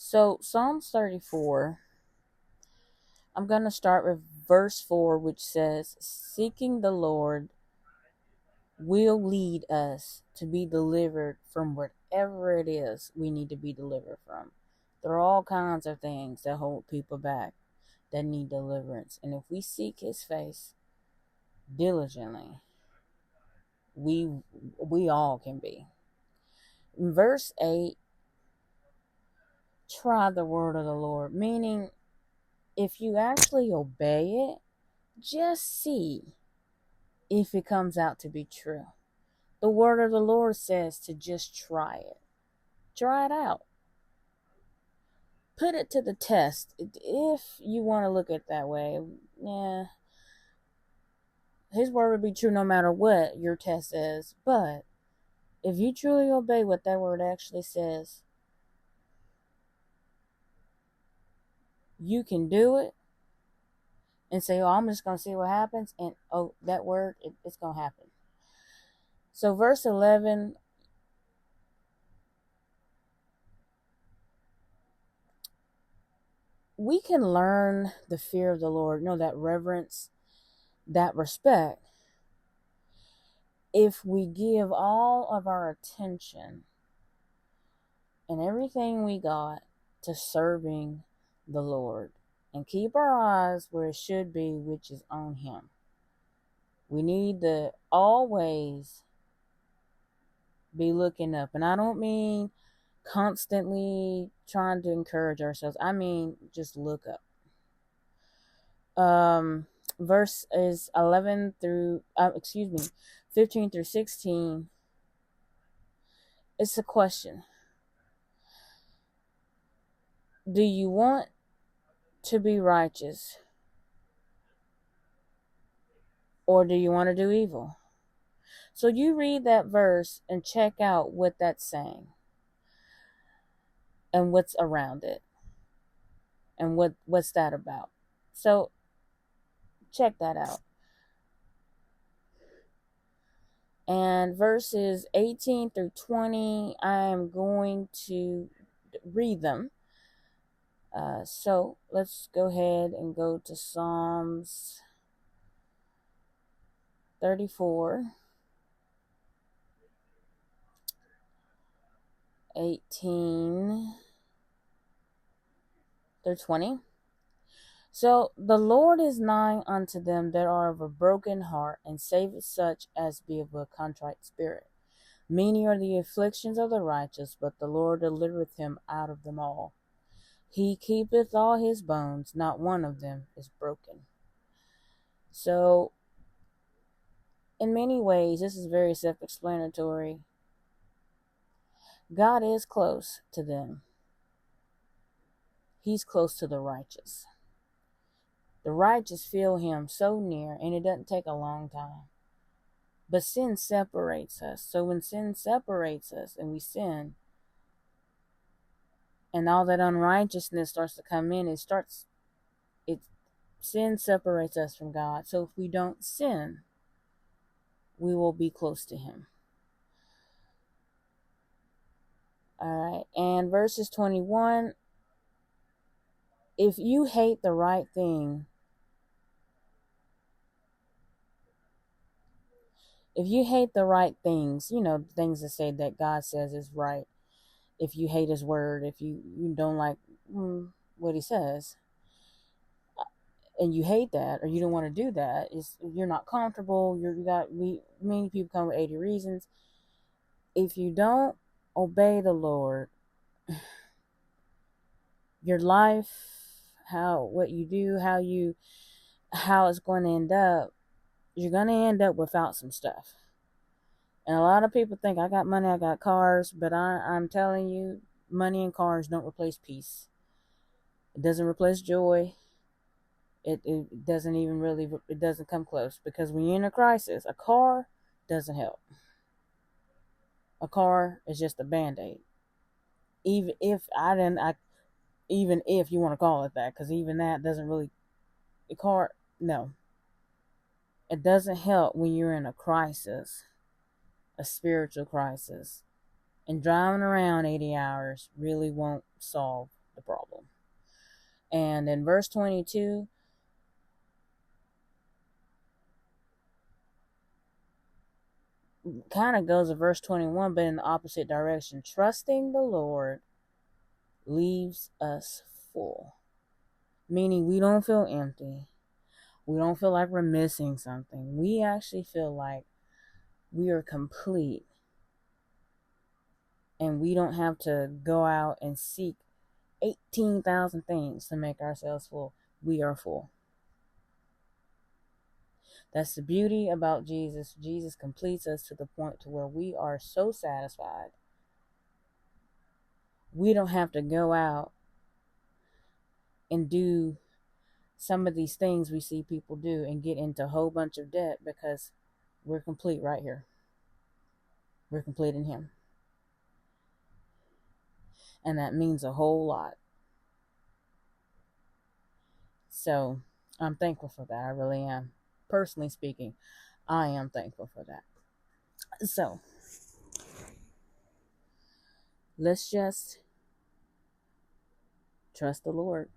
So, Psalms 34, I'm going to start with verse 4, which says, "Seeking the Lord will lead us to be delivered from whatever it is we need to be delivered from." There are all kinds of things that hold people back that need deliverance. And if we seek his face diligently, we we all can be. In verse 8, try the word of the Lord, meaning if you actually obey it, just see if it comes out to be true. The word of the Lord says to just try it. Try it out. Put it to the test. If you want to look at it that way, yeah, his word would be true no matter what your test is. But if you truly obey what that word actually says, you can do it and say, "Oh, I'm just going to see what happens." And, oh, that word, it's going to happen. So verse 11, we can learn the fear of the Lord, that reverence, that respect, if we give all of our attention and everything we got to serving the Lord and keep our eyes where it should be, which is on him. We need to always be looking up. And I don't mean constantly trying to encourage ourselves. I mean, just look up. Verse is 15 through 16. It's a question. Do you want to be righteous, or do you want to do evil? So you read that verse and check out what that's saying and what's around it and what's that about. So check that out. And verses 18 through 20, I am going to read them. So let's go ahead and go to Psalms 34, 18 through 20. So the Lord is nigh unto them that are of a broken heart, and saveth such as be of a contrite spirit. Many are the afflictions of the righteous, but the Lord delivereth him out of them all. He keepeth all his bones, not one of them is broken. So, in many ways, this is very self-explanatory. God is close to them. He's close to the righteous. The righteous feel him so near, and it doesn't take a long time. But sin separates us. So when sin separates us and we sin, and all that unrighteousness starts to come in, sin separates us from God. So if we don't sin, we will be close to him. All right. And verses 21, if you hate the right thing, if you hate the right things, things that say that God says is right, if you hate his word, if you don't like what he says, and you hate that, or you don't want to do that, you're not comfortable, many people come with 80 reasons. If you don't obey the Lord, your life, what you do, how it's going to end up, you're going to end up without some stuff. And a lot of people think, I got money, I got cars, but I'm telling you, money and cars don't replace peace. It doesn't replace joy. It doesn't even really, it doesn't come close, because when you're in a crisis, a car doesn't help. A car is just a Band-Aid. Even if you want to call it that, because even that doesn't really, a car, no. It doesn't help when you're in a crisis, a spiritual crisis. And driving around 80 hours really won't solve the problem. And in verse 22, kind of goes to verse 21, but in the opposite direction. Trusting the Lord leaves us full, meaning we don't feel empty. We don't feel like we're missing something. We actually feel like we are complete, and we don't have to go out and seek 18,000 things to make ourselves full. We are full. That's the beauty about Jesus. Jesus completes us to the point to where we are so satisfied. We don't have to go out and do some of these things we see people do and get into a whole bunch of debt, because we're complete right here. We're complete in Him. And that means a whole lot. So I'm thankful for that. I really am. Personally speaking, I am thankful for that. So let's just trust the Lord.